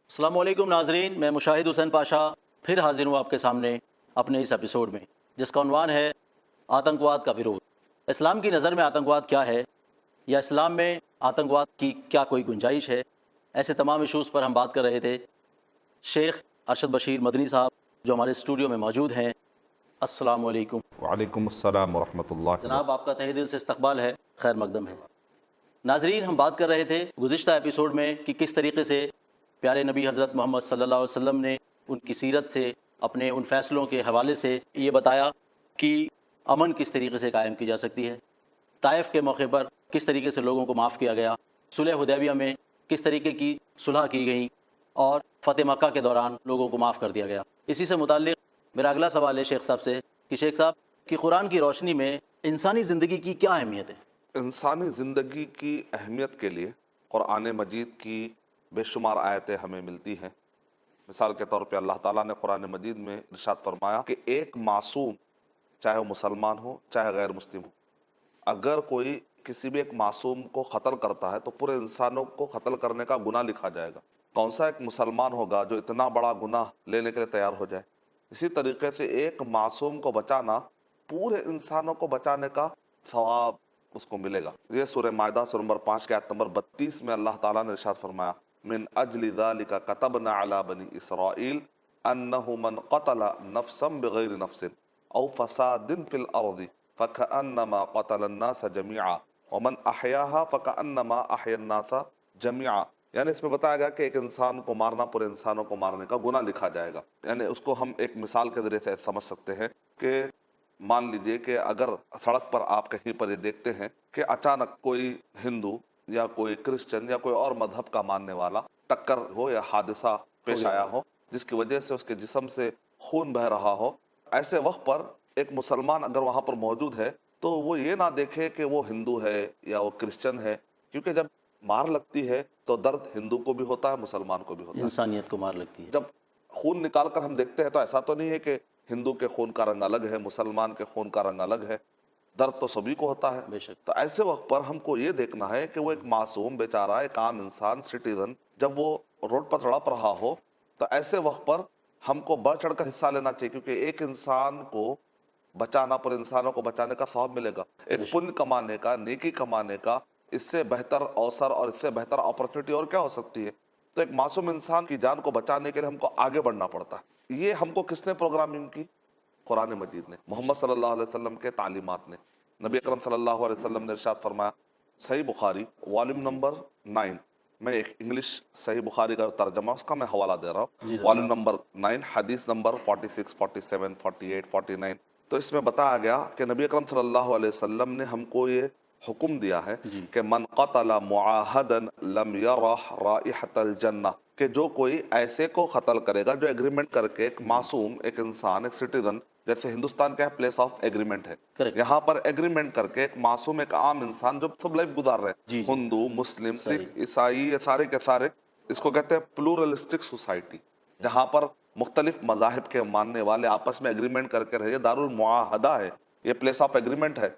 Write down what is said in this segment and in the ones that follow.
السلام علیکم ناظرین، میں مشاہد حسین پاشا پھر حاضر ہوں آپ کے سامنے اپنے اس ایپیسوڈ میں، جس کا عنوان ہے آتنکواد کا ورود۔ اسلام کی نظر میں آتنکواد کیا ہے، یا اسلام میں آتنکواد کی کیا کوئی گنجائش ہے؟ ایسے تمام ایشوز پر ہم بات کر رہے تھے۔ شیخ ارشد بشیر مدنی صاحب جو ہمارے اسٹوڈیو میں موجود ہیں، السلام علیکم۔ وعلیکم السلام ورحمۃ اللہ وبرکاتہ۔ جناب، آپ کا تہہ دل سے استقبال ہے، خیر مقدم ہے۔ ناظرین، ہم بات کر رہے تھے گزشتہ ایپیسوڈ میں کہ کس طریقے سے پیارے نبی حضرت محمد صلی اللہ علیہ وسلم نے ان کی سیرت سے، اپنے ان فیصلوں کے حوالے سے یہ بتایا کہ امن کس طریقے سے قائم کی جا سکتی ہے۔ طائف کے موقع پر کس طریقے سے لوگوں کو معاف کیا گیا، صلح حدیبیہ میں کس طریقے کی صلح کی گئی، اور فتح مکہ کے دوران لوگوں کو معاف کر دیا گیا۔ اسی سے متعلق میرا اگلا سوال ہے شیخ صاحب سے کہ شیخ صاحب کہ قرآن کی روشنی میں انسانی زندگی کی کیا اہمیت ہے؟ انسانی زندگی کی اہمیت کے لیے قرآن مجید کی بے شمار آیتیں ہمیں ملتی ہیں۔ مثال کے طور پہ اللہ تعالیٰ نے قرآن مجید میں ارشاد فرمایا کہ ایک معصوم، چاہے وہ مسلمان ہو چاہے غیر مسلم ہو، اگر کوئی کسی بھی ایک معصوم کو قتل کرتا ہے تو پورے انسانوں کو قتل کرنے کا گناہ لکھا جائے گا۔ کون سا ایک مسلمان ہوگا جو اتنا بڑا گناہ لینے کے لیے تیار ہو جائے؟ اسی طریقے سے ایک معصوم کو بچانا پورے انسانوں کو بچانے کا ثواب اس کو ملے گا۔ یہ سورہ مائدہ سورہ نمبر 5 کے آیت نمبر 32 میں اللہ تعالیٰ نے ارشاد فرمایا، من اجل ذالک کتبنا علی بنی اسرائیل انہ من قتل نفسا بغیر نفس او فساد فی الارض فکأنما قتل الناس جميعا ومن احیاها فکأنما احیا الناس جميعا۔ یعنی اس میں بتایا گیا کہ ایک انسان کو مارنا پورے انسانوں کو مارنے کا گناہ لکھا جائے گا۔ یعنی اس کو ہم ایک مثال کے ذریعے سے سمجھ سکتے ہیں کہ مان لیجئے کہ اگر سڑک پر آپ کہیں پر یہ دیکھتے ہیں کہ اچانک کوئی ہندو یا کوئی کرسچن یا کوئی اور مذہب کا ماننے والا ٹکر ہو یا حادثہ پیش آیا ہو جس کی وجہ سے اس کے جسم سے خون بہہ رہا ہو، ایسے وقت پر ایک مسلمان اگر وہاں پر موجود ہے تو وہ یہ نہ دیکھے کہ وہ ہندو ہے یا وہ کرسچن ہے، کیونکہ جب مار لگتی ہے تو درد ہندو کو بھی ہوتا ہے، مسلمان کو بھی ہوتا ہے۔ انسانیت کو مار لگتی ہے۔ جب خون نکال کر ہم دیکھتے ہیں تو ایسا تو نہیں ہے کہ ہندو کے خون کا رنگ الگ ہے، مسلمان کے خون کا رنگ الگ ہے، درد تو سبھی کو ہوتا ہے۔ بے شک۔ تو ایسے وقت پر ہم کو یہ دیکھنا ہے کہ وہ ایک معصوم بیچارہ، ایک عام انسان، سٹیزن، جب وہ روڈ پر تڑپ رہا ہو تو ایسے وقت پر ہم کو بڑھ چڑھ کر حصہ لینا چاہیے، کیونکہ ایک انسان کو بچانا پر انسانوں کو بچانے کا ثواب ملے گا۔ ایک پن کمانے کا، نیکی کمانے کا اس سے بہتر اوسر اور اس سے بہتر اپرچونٹی اور کیا ہو سکتی ہے؟ تو ایک معصوم انسان کی جان کو بچانے کے لیے ہم کو آگے بڑھنا پڑتا ہے۔ یہ ہم کو کس نے پروگرامنگ کی؟ قرآن مجید نے، محمد صلی اللہ علیہ وسلم کے تعلیمات نے۔ نبی اکرم صلی اللہ علیہ وسلم نے ارشاد فرمایا، صحیح بخاری والیوم نمبر 9، میں ایک انگلش صحیح بخاری کا ترجمہ اس کا میں حوالہ دے رہا ہوں، والیوم نمبر 9 حدیث نمبر 46، 47، 48، 49۔ تو اس میں بتایا گیا کہ نبی اکرم صلی اللہ علیہ وسلم نے ہم کو یہ حکم دیا ہے کہ من قتل معاہدا لم یرح رائحۃ الجنہ، کہ جو کوئی ایسے کو قتل کرے گا جو ایگریمنٹ کر کے، ایک معصوم، ایک انسان، ایک سٹیزن، جیسے ہندوستان کا پلیس آف ایگریمنٹ ہے، یہاں پر ایگریمنٹ کر کے ایک معصوم، ایک عام انسان جو سب لائف گزار رہے ہیں، ہندو، مسلم، سکھ، عیسائی، یہ سارے کے سارے، اس کو کہتے ہیں پلورلسٹک سوسائٹی، جہاں پر مختلف مذاہب کے ماننے والے آپس میں ایگریمنٹ کر کے رہے، یہ دار المعاہدہ ہے، یہ پلیس آف ایگریمنٹ ہے۔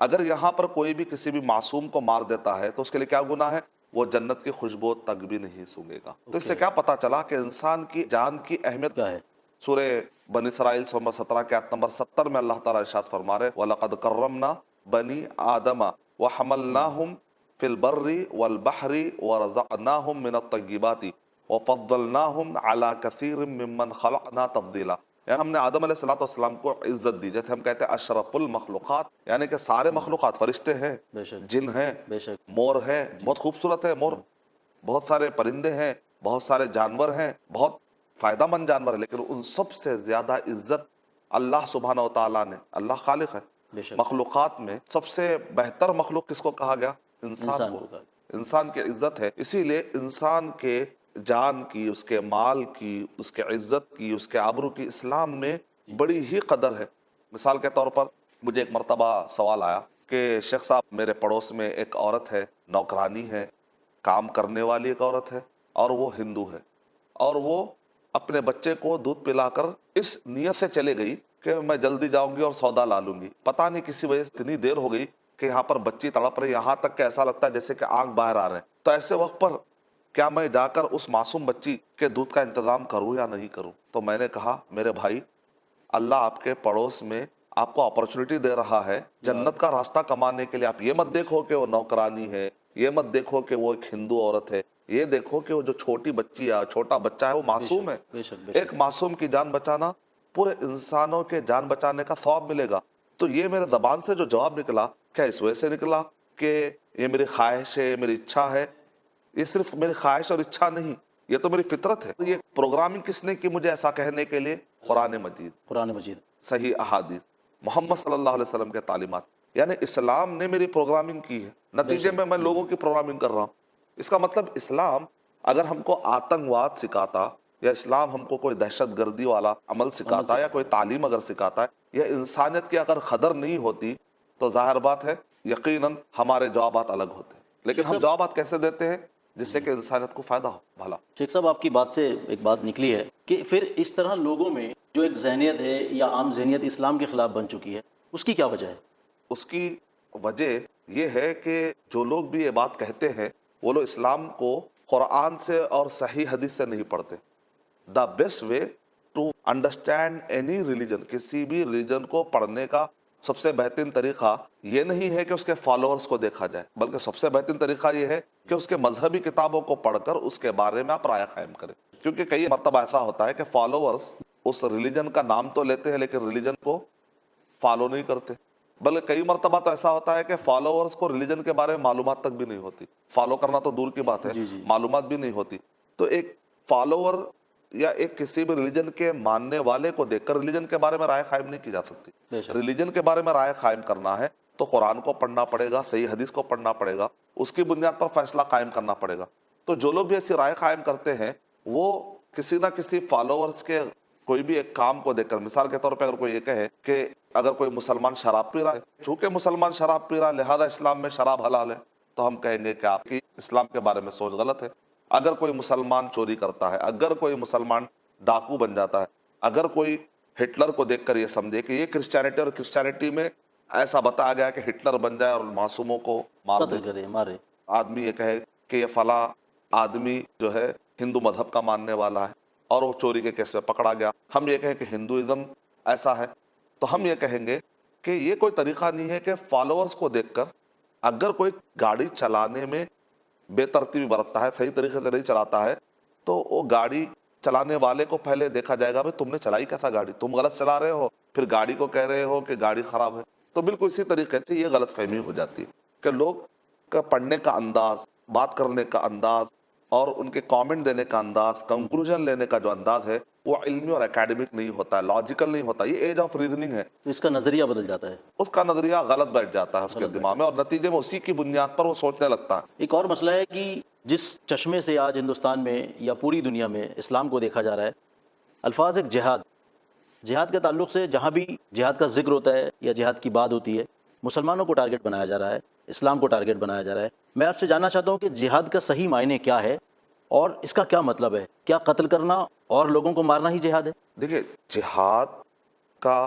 اگر یہاں پر کوئی بھی کسی بھی معصوم کو مار دیتا ہے تو اس کے لیے کیا گناہ ہے؟ وہ جنت کی خوشبو تک بھی نہیں سونگے گا۔ تو اس سے کیا پتا چلا کہ انسان کی جان کی اہمیت کیا ہے؟ سورہ بنی اسرائیل سورہ 17 کے آیت نمبر 70 میں اللہ تعالیٰ ارشاد فرما رہے، وَلَقَدْ كَرَّمْنَا بَنِي آدَمَ وَحَمَلْنَاهُمْ فِي الْبَرِّ وَالْبَحْرِ وَرَزَقْنَاهُمْ مِنَ الطَّيِّبَاتِ وَفَضَّلْنَاهُمْ عَلَى كَثِيرٍ مِّمَّنْ خَلَقْنَا تَفْضِيلًا۔ یعنی ہم نے آدم علیہ السلام کو عزت دی، جیسے ہم کہتے ہیں اشرف المخلوقات، یعنی کہ سارے مخلوقات، فرشتے ہیں، جن ہیں، مور ہیں، بہت خوبصورت ہے مور، بہت سارے پرندے ہیں، بہت سارے جانور ہیں، بہت فائدہ مند جانور ہے، لیکن ان سب سے زیادہ عزت اللہ سبحانہ و تعالیٰ نے، اللہ خالق ہے، مخلوقات میں سب سے بہتر مخلوق کس کو کہا گیا؟ انسان کو۔ انسان کی عزت ہے، اسی لیے انسان کے جان کی، اس کے مال کی، اس کے عزت کی، اس کے آبرو کی اسلام میں بڑی ہی قدر ہے۔ مثال کے طور پر مجھے ایک مرتبہ سوال آیا کہ شیخ صاحب، میرے پڑوس میں ایک عورت ہے، نوکرانی ہے، کام کرنے والی ایک عورت ہے، اور وہ ہندو ہے، اور وہ اپنے بچے کو دودھ پلا کر اس نیت سے چلے گئی کہ میں جلدی جاؤں گی اور سودا لا لوں گی، پتہ نہیں کسی وجہ سے اتنی دیر ہو گئی کہ یہاں پر بچی تڑپ رہی، یہاں تک کہ ایسا لگتا ہے جیسے کہ آنکھ باہر آ رہے ہیں۔ تو ایسے وقت پر کیا میں جا کر اس معصوم بچی کے دودھ کا انتظام کروں یا نہیں کروں؟ تو میں نے کہا میرے بھائی، اللہ آپ کے پڑوس میں آپ کو اپرچونٹی دے رہا ہے جنت کا راستہ کمانے کے لیے. آپ یہ مت دیکھو کہ وہ نوکرانی ہے، یہ مت دیکھو کہ وہ ایک ہندو عورت ہے، یہ دیکھو کہ وہ جو چھوٹی بچی ہے، چھوٹا بچہ ہے، وہ معصوم ہے. بے شک بے ایک معصوم کی جان بچانا پورے انسانوں کے جان بچانے کا ثواب ملے گا. تو یہ میرے زبان سے جو جواب نکلا، کیا اس وجہ سے نکلا کہ یہ میری خواہش ہے، میری اچھا ہے؟ یہ صرف میری خواہش اور اچھا نہیں، یہ تو میری فطرت ہے. یہ پروگرامنگ کس نے کی مجھے ایسا کہنے کے لیے؟ قرآن مجید، قرآن مجید. صحیح احادیث، محمد صلی اللہ علیہ وسلم کے تعلیمات. یعنی اسلام نے میری پروگرامنگ کی ہے، نتیجے میں لوگوں کی پروگرامنگ کر رہا ہوں. اس کا مطلب اسلام اگر ہم کو آتنکواد سکھاتا، یا اسلام ہم کو کوئی دہشت گردی والا عمل سکھاتا، یا کوئی تعلیم اگر سکھاتا ہے، یا انسانیت کی اگر قدر نہیں ہوتی، تو ظاہر بات ہے یقیناً ہمارے جوابات الگ ہوتے. لیکن ہم جوابات کیسے دیتے ہیں؟ جس سے کہ انسانیت کو فائدہ ہو. بھلا شیخ صاحب، آپ کی بات سے ایک بات نکلی ہے کہ پھر اس طرح لوگوں میں جو ایک ذہنیت ہے یا عام ذہنیت اسلام کے خلاف بن چکی ہے، اس کی کیا وجہ ہے؟ اس کی وجہ یہ ہے کہ جو لوگ بھی یہ بات کہتے ہیں، وہ لوگ اسلام کو قرآن سے اور صحیح حدیث سے نہیں پڑھتے. The best way to understand any religion, کسی بھی ریلیجن کو پڑھنے کا سب سے بہترین طریقہ یہ نہیں ہے کہ اس کے فالوورز کو دیکھا جائے، بلکہ سب سے بہترین طریقہ یہ ہے کہ اس کے مذہبی کتابوں کو پڑھ کر اس کے بارے میں آپ رائے قائم کریں. کیونکہ کئی مرتبہ ایسا ہوتا ہے کہ فالوورز اس ریلیجن کا نام تو لیتے ہیں لیکن ریلیجن کو فالو نہیں کرتے. بلکہ کئی مرتبہ تو ایسا ہوتا ہے کہ فالوورز کو ریلیجن کے بارے میں معلومات تک بھی نہیں ہوتی. فالو کرنا تو دور کی بات ہے، معلومات بھی نہیں ہوتی. تو ایک فالوور یا ایک کسی بھی ریلیجن کے ماننے والے کو دیکھ کر ریلیجن کے بارے میں رائے قائم نہیں کی جا سکتی. ریلیجن کے بارے میں رائے قائم کرنا ہے تو قرآن کو پڑھنا پڑے گا، صحیح حدیث کو پڑھنا پڑے گا، اس کی بنیاد پر فیصلہ قائم کرنا پڑے گا. تو جو لوگ بھی ایسی رائے قائم کرتے ہیں، وہ کسی نہ کسی فالوورز کے کوئی بھی ایک کام کو دیکھ کر، مثال کے طور پہ اگر کوئی یہ کہے کہ اگر کوئی مسلمان شراب پی رہا ہے، چونکہ مسلمان شراب پی رہا ہے لہذا اسلام میں شراب حلال ہے، تو ہم کہیں گے کہ آپ کی اسلام کے بارے میں سوچ غلط ہے. اگر کوئی مسلمان چوری کرتا ہے، اگر کوئی مسلمان ڈاکو بن جاتا ہے، اگر کوئی ہٹلر کو دیکھ کر یہ سمجھے کہ یہ کرسچینٹی، اور کرسچینٹی میں ایسا بتایا گیا کہ ہٹلر بن جائے اور معصوموں کو مار دے، قتل کرے، مارے. آدمی یہ کہے کہ یہ فلاں آدمی جو ہے ہندو مذہب کا ماننے والا ہے اور وہ چوری کے کیس میں پکڑا گیا، ہم یہ کہیں کہ ہندوازم ایسا ہے، تو ہم یہ کہیں گے کہ یہ کوئی طریقہ نہیں ہے کہ فالوورز کو دیکھ کر اگر کوئی گاڑی چلانے میں بے ترتیبی برتتا ہے، صحیح طریقے سے نہیں چلاتا ہے، تو وہ گاڑی چلانے والے کو پہلے دیکھا جائے گا، بھئی تم نے چلائی کیسا گاڑی، تم غلط چلا رہے ہو، پھر گاڑی کو کہہ رہے ہو کہ گاڑی خراب ہے. تو بالکل اسی طریقے سے یہ غلط فہمی ہو جاتی ہے کہ لوگ کا پڑھنے کا انداز، بات کرنے کا انداز، اور ان کے کامنٹ دینے کا انداز، کنکلوژن لینے کا جو انداز ہے، وہ علمی اور اکیڈمک نہیں ہوتا ہے، لاجیکل نہیں ہوتا. یہ ایج آف ریزننگ ہے، تو اس کا نظریہ بدل جاتا ہے. اس کا نظریہ غلط بیٹھ جاتا ہے اس کے دماغ میں، اور نتیجے میں اسی کی بنیاد پر وہ سوچنے لگتا ہے. ایک اور مسئلہ ہے کہ جس چشمے سے آج ہندوستان میں یا پوری دنیا میں اسلام کو دیکھا جا رہا ہے، الفاظ ایک جہاد کے تعلق سے جہاں بھی جہاد کا ذکر ہوتا ہے یا جہاد کی بات ہوتی ہے، مسلمانوں کو ٹارگٹ بنایا جا رہا ہے، اسلام کو ٹارگٹ بنایا جا رہا ہے. میں آپ سے جاننا چاہتا ہوں کہ جہاد کا صحیح معنی کیا ہے اور اس کا کیا مطلب ہے؟ کیا قتل کرنا اور لوگوں کو مارنا ہی جہاد ہے؟ دیکھیے، جہاد کا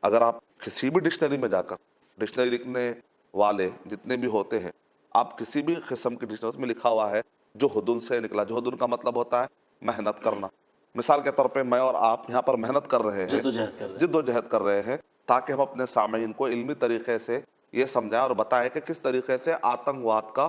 اگر آپ کسی بھی ڈکشنری میں جا کر، ڈکشنری لکھنے والے جتنے بھی ہوتے ہیں، آپ کسی بھی قسم کی ڈکشنری میں لکھا ہوا ہے جو حدن سے نکلا. جو حدن کا مطلب ہوتا ہے محنت کرنا. مثال کے طور پہ میں اور آپ یہاں پر محنت کر رہے ہیں، جد و جہد کر رہے ہیں، تاکہ ہم اپنے سامعین کو علمی طریقے سے یہ سمجھائیں اور بتائیں کہ کس طریقے سے آتنکواد کا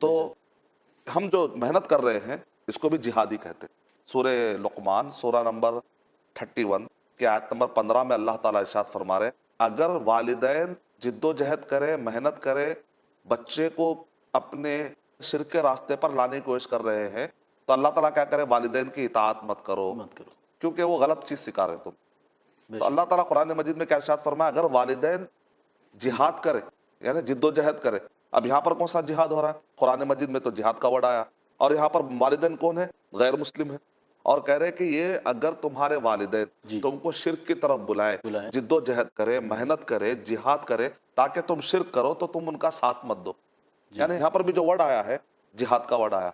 تو ہم جو محنت کر رہے ہیں اس کو بھی جہادی کہتے ہیں. سورہ لقمان، سورہ نمبر 31 کی آیت نمبر 15 میں اللہ تعالیٰ ارشاد فرما رہے، اگر والدین جد و جہد کرے، محنت کرے، بچے کو اپنے شرک کے راستے پر لانے کی کوشش کر رہے ہیں، تو اللہ تعالیٰ کیا کرے؟ والدین کی اطاعت مت کرو، کیونکہ وہ غلط چیز سکھا رہے تم. تو اللہ تعالیٰ قرآن مجید میں کیا ارشاد فرمایا؟ اگر والدین جہاد کرے، یعنی جد و جہد کرے. اب یہاں پر کون سا جہاد ہو رہا ہے؟ قرآن مجید میں تو جہاد کا ورڈ آیا، اور یہاں پر والدین کون ہے؟ غیر مسلم ہے. اور کہہ رہے کہ یہ اگر تمہارے والدین تم کو شرک کی طرف بلائیں، جد و جہد کرے، محنت کرے، جہاد کرے تاکہ تم شرک کرو، تو تم ان کا ساتھ مت دو. یعنی یہاں پر بھی جو ورڈ آیا ہے جہاد کا ورڈ آیا.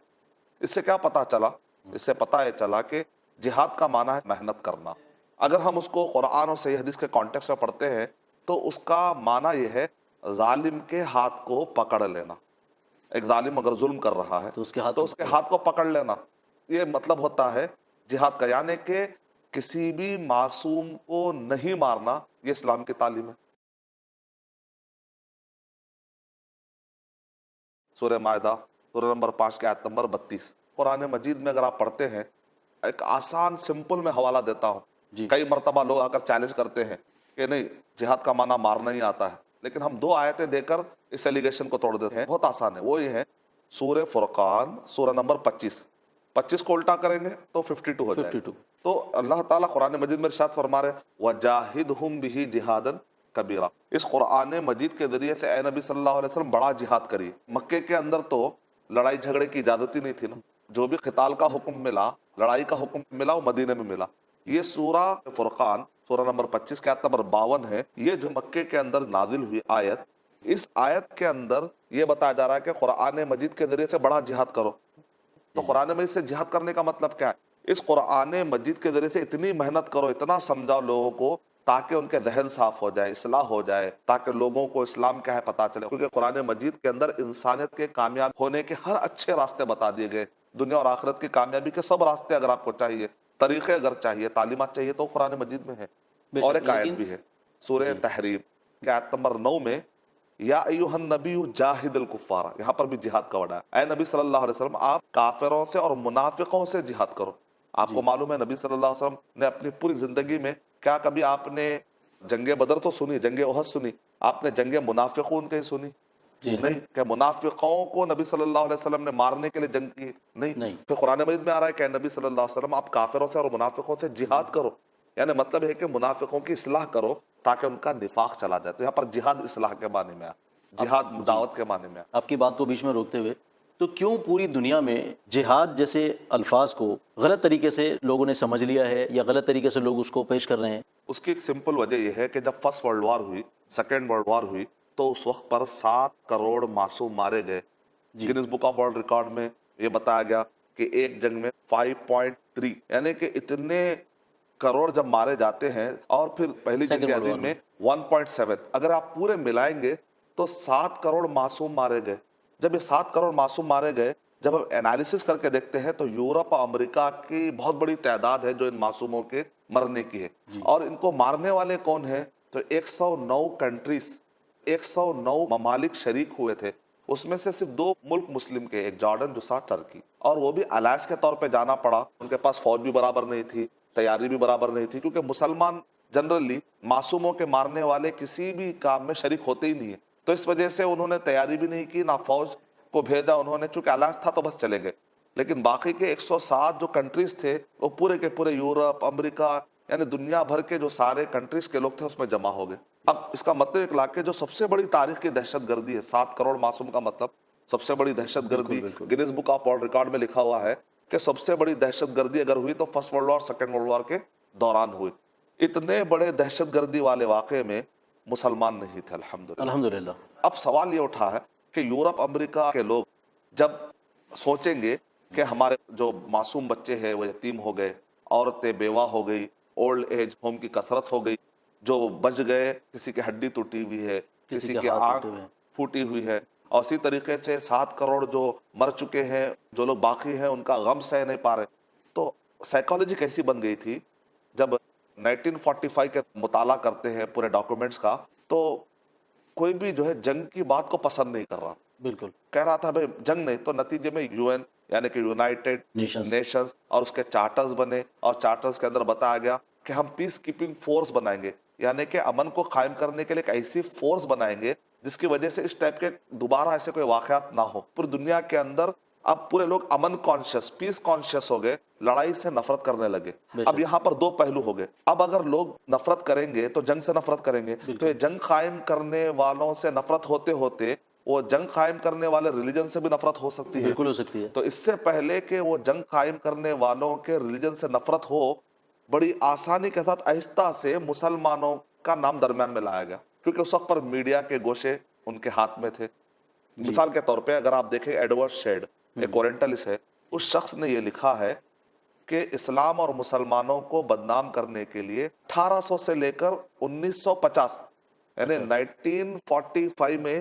اس سے کیا پتا چلا؟ اس سے پتہ یہ چلا کہ جہاد کا معنی ہے محنت کرنا. اگر ہم اس کو قرآن اور صحیح حدیث کے کانٹیکس میں پڑھتے ہیں تو اس کا معنی یہ ہے ظالم کے ہاتھ کو پکڑ لینا. ایک ظالم اگر ظلم کر رہا ہے تو اس کے ہاتھ تو اس کے ہاتھ کو پکڑ لینا، یہ مطلب ہوتا ہے جہاد کا، یعنی کہ کسی بھی معصوم کو نہیں مارنا، یہ اسلام کی تعلیم ہے۔ سورہ مائدہ سورہ نمبر 5 کی آیت نمبر 32 قرآن مجید میں اگر آپ پڑھتے ہیں، ایک آسان سمپل میں حوالہ دیتا ہوں، جی کئی مرتبہ لوگ آ کر چیلنج کرتے ہیں کہ نہیں جہاد کا معنی مارنا ہی آتا ہے، لیکن ہم 2 آیتیں دے کر اس ایلیگیشن کو توڑ دیتے ہیں۔ بہت آسان ہے، وہ یہ ہے سورہ فرقان سورہ نمبر 25 کو الٹا کریں گے تو 52 ہو جائے گا۔ 52 تو اللہ تعالیٰ قرآن مجید میں ارشاد فرما رہے وَجَاهِدْهُمْ بِهِ جِهَادًا كَبِيرًا، اس قرآن مجید کے ذریعے سے اے نبی صلی اللہ علیہ وسلم بڑا جہاد کریے۔ مکے کے اندر تو لڑائی جھگڑے کی اجازت ہی نہیں تھی نا، جو بھی قتال کا حکم ملا، لڑائی کا حکم ملا، وہ مدینے میں ملا۔ یہ سورہ فرقان سورہ نمبر 25 کی آیت نمبر 52 ہے، یہ جو مکے کے اندر نازل ہوئی آیت، اس آیت کے اندر یہ بتایا جا رہا ہے کہ قرآن مجید کے ذریعے سے بڑا جہاد کرو۔ تو قرآن مجید سے جہاد کرنے کا مطلب کیا ہے؟ اس قرآن مجید کے ذریعے سے اتنی محنت کرو، اتنا سمجھاؤ لوگوں کو، تاکہ ان کے ذہن صاف ہو جائے، اصلاح ہو جائے، تاکہ لوگوں کو اسلام کیا ہے پتہ چلے، کیونکہ قرآن مجید کے اندر انسانیت کے کامیاب ہونے کے ہر اچھے راستے بتا دیے گئے، دنیا اور آخرت کی کامیابی کے سب راستے اگر آپ کو چاہیے، طریقے اگر چاہیے، تعلیمات چاہیے، تو قرآن مجید میں ہے۔ بے شک، اور ایک آیت لیکن بھی ہے سورہ تحریم کی آیت نمبر 9 میں یا ایھا النبی جاہد الکفار، یہاں پر بھی جہاد کا وعدہ ہے۔ اے نبی صلی اللہ علیہ وسلم آپ کافروں سے اور منافقوں سے جہاد کرو۔ آپ کو معلوم ہے نبی صلی اللہ علیہ وسلم نے اپنی پوری زندگی میں کیا کبھی آپ نے جنگ بدر تو سنی، جنگ احد سنی، آپ نے جنگ منافقون کہیں سنی؟ جی نہیں، کہ منافقوں کو نبی صلی اللہ علیہ وسلم نے مارنے کے لیے جنگ کی؟ نہیں۔ پھر قرآن مجید میں آ رہا ہے کہ نبی صلی اللہ علیہ وسلم آپ کافروں سے اور منافقوں سے جہاد کرو، یعنی مطلب ہے کہ منافقوں کی اصلاح کرو تاکہ ان کا نفاق چلا جائے۔ تو یہاں پر جہاد اصلاح کے معنی میں ہے، جہاد دعوت کے معنی میں ہے۔ آپ کی بات کو بیچ میں روکتے ہوئے، تو کیوں پوری دنیا میں جہاد جیسے الفاظ کو غلط طریقے سے لوگوں نے سمجھ لیا ہے، یا غلط طریقے سے لوگ اس کو پیش کر رہے ہیں؟ اس کی ایک سمپل وجہ یہ ہے کہ جب فرسٹ ورلڈ وار ہوئی، سیکنڈ ورلڈ وار ہوئی، تو اس وقت پر 7 کروڑ معصوم مارے گئے۔ Grains book of world record میں یہ بتایا گیا کہ ایک جنگ میں 5.3، یعنی کہ اتنے کروڑ جب مارے جاتے ہیں، اور پھر پہلی جنگ عظیم میں 1.7، اگر آپ پورے ملائیں گے تو 7 کروڑ معصوم مارے گئے۔ جب یہ 7 کروڑ معصوم مارے گئے، جب ہم انالیسس کر کے دیکھتے ہیں تو یورپ اور امریکہ کی بہت بڑی تعداد ہے جو ان معصوموں کے مرنے کی ہے۔ اور ان کو مارنے والے کون ہیں؟ تو 109 کنٹریز، 109 ممالک شریک ہوئے تھے، اس میں سے صرف 2 ملک مسلم کے، ایک جارڈن دوسرا ٹرکی، اور وہ بھی الائنس کے طور پہ جانا پڑا۔ ان کے پاس فوج بھی برابر نہیں تھی، تیاری بھی برابر نہیں تھی، کیونکہ مسلمان جنرلی معصوموں کے مارنے والے کسی بھی کام میں شریک ہوتے ہی نہیں ہیں، تو اس وجہ سے انہوں نے تیاری بھی نہیں کی، نہ فوج کو بھیجا انہوں نے، چونکہ الائنس تھا تو بس چلے گئے۔ لیکن باقی کے 107 جو کنٹریز تھے، وہ پورے کے پورے یورپ، امریکہ، یعنی دنیا بھر کے جو سارے کنٹریز کے لوگ تھے اس میں جمع ہو گئے۔ اب اس کا مطلب اخلاق کے جو سب سے بڑی تاریخ کی دہشت گردی ہے، 7 کروڑ معصوم کا مطلب سب سے بڑی دہشت گردی، grains book of world record میں لکھا ہوا ہے کہ سب سے بڑی دہشت گردی اگر ہوئی تو first world war, second world war کے دوران ہوئی۔ اتنے بڑے دہشت گردی والے واقعے میں مسلمان نہیں تھے، الحمدللہ۔ اب سوال یہ اٹھا ہے کہ یورپ امریکہ کے لوگ جب سوچیں گے کہ ہمارے جو معصوم بچے ہیں وہ یتیم ہو گئے، عورتیں بیوہ ہو گئی، اولڈ ایج ہوم کی کثرت ہو گئی، جو بچ گئے کسی کی ہڈی ٹوٹی ہوئی ہے، کسی کی آنکھ پھوٹی ہوئی ہے، اور اسی طریقے سے 7 کروڑ جو مر چکے ہیں، جو لوگ باقی ہیں ان کا غم سہ نہیں پا رہے، تو سائیکالوجی کیسی بن گئی تھی؟ جب 1945 کے مطالعہ کرتے ہیں پورے ڈاکومنٹس کا، تو کوئی بھی جو ہے جنگ کی بات کو پسند نہیں کر رہا، بالکل کہہ رہا تھا بھائی جنگ نہیں، تو نتیجے میں UN یعنی کہ یونائٹڈ نیشنز اور اس کے چارٹرز بنے، اور چارٹرز کے اندر بتایا گیا کہ ہم پیس کیپنگ فورس بنائیں گے، یعنی کہ امن کو قائم کرنے کے لیے ایک ایسی فورس بنائیں گے جس کی وجہ سے اس ٹائپ کے دوبارہ ایسے کوئی واقعات نہ ہو۔ پوری دنیا کے اندر اب پورے لوگ امن کانشیس، پیس کانشیس ہو گئے، لڑائی سے نفرت کرنے لگے۔ اب یہاں پر 2 پہلو ہو گئے، اب اگر لوگ نفرت کریں گے تو جنگ سے نفرت کریں گے، تو یہ جنگ قائم کرنے والوں سے نفرت ہوتے ہوتے وہ جنگ قائم کرنے والے ریلیجن سے بھی نفرت ہو سکتی ہے، بالکل ہو سکتی ہے۔ تو اس سے پہلے کہ وہ جنگ قائم کرنے والوں کے ریلیجن سے نفرت ہو، بڑی آسانی کے ساتھ آہستہ سے مسلمانوں کا نام درمیان میں لایا گیا، کیونکہ اس وقت پر میڈیا کے گوشے ان کے ہاتھ میں تھے۔ مثال کے طور پہ اگر آپ دیکھیں ایڈورڈ شیڈ، ایک اورینٹلسٹ ہے، اس شخص نے یہ لکھا ہے کہ اسلام اور مسلمانوں کو بدنام کرنے کے لیے 1800 سے لے کر 1950 یعنی 1945 میں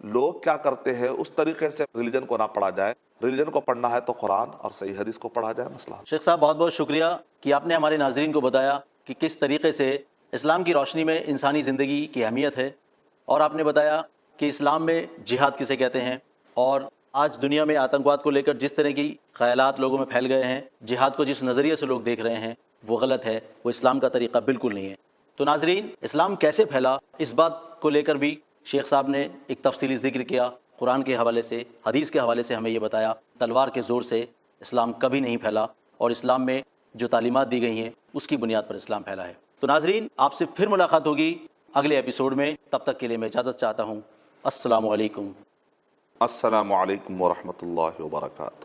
لوگ کیا کرتے ہیں اس طریقے سے ریلیجن کو نہ پڑھا جائے. ریلیجن کو پڑھنا ہے تو قرآن اور صحیح حدیث کو پڑھا جائے. مسئلہ شیخ صاحب بہت بہت شکریہ کہ آپ نے ہمارے ناظرین کو بتایا کہ کس طریقے سے اسلام کی روشنی میں انسانی زندگی کی اہمیت ہے، اور آپ نے بتایا کہ اسلام میں جہاد کسے کہتے ہیں، اور آج دنیا میں آتنکواد کو لے کر جس طرح کی خیالات لوگوں میں پھیل گئے ہیں، جہاد کو جس نظریے سے لوگ دیکھ رہے ہیں وہ غلط ہے، وہ اسلام کا طریقہ بالکل نہیں ہے. تو ناظرین، اسلام کیسے پھیلا اس بات کو لے کر بھی شیخ صاحب نے ایک تفصیلی ذکر کیا. قرآن کے حوالے سے، حدیث کے حوالے سے ہمیں یہ بتایا تلوار کے زور سے اسلام کبھی نہیں پھیلا، اور اسلام میں جو تعلیمات دی گئی ہیں اس کی بنیاد پر اسلام پھیلا ہے. تو ناظرین، آپ سے پھر ملاقات ہوگی اگلے ایپیسوڈ میں. تب تک کے لیے میں اجازت چاہتا ہوں. السلام علیکم. السلام علیکم ورحمۃ اللہ وبرکاتہ.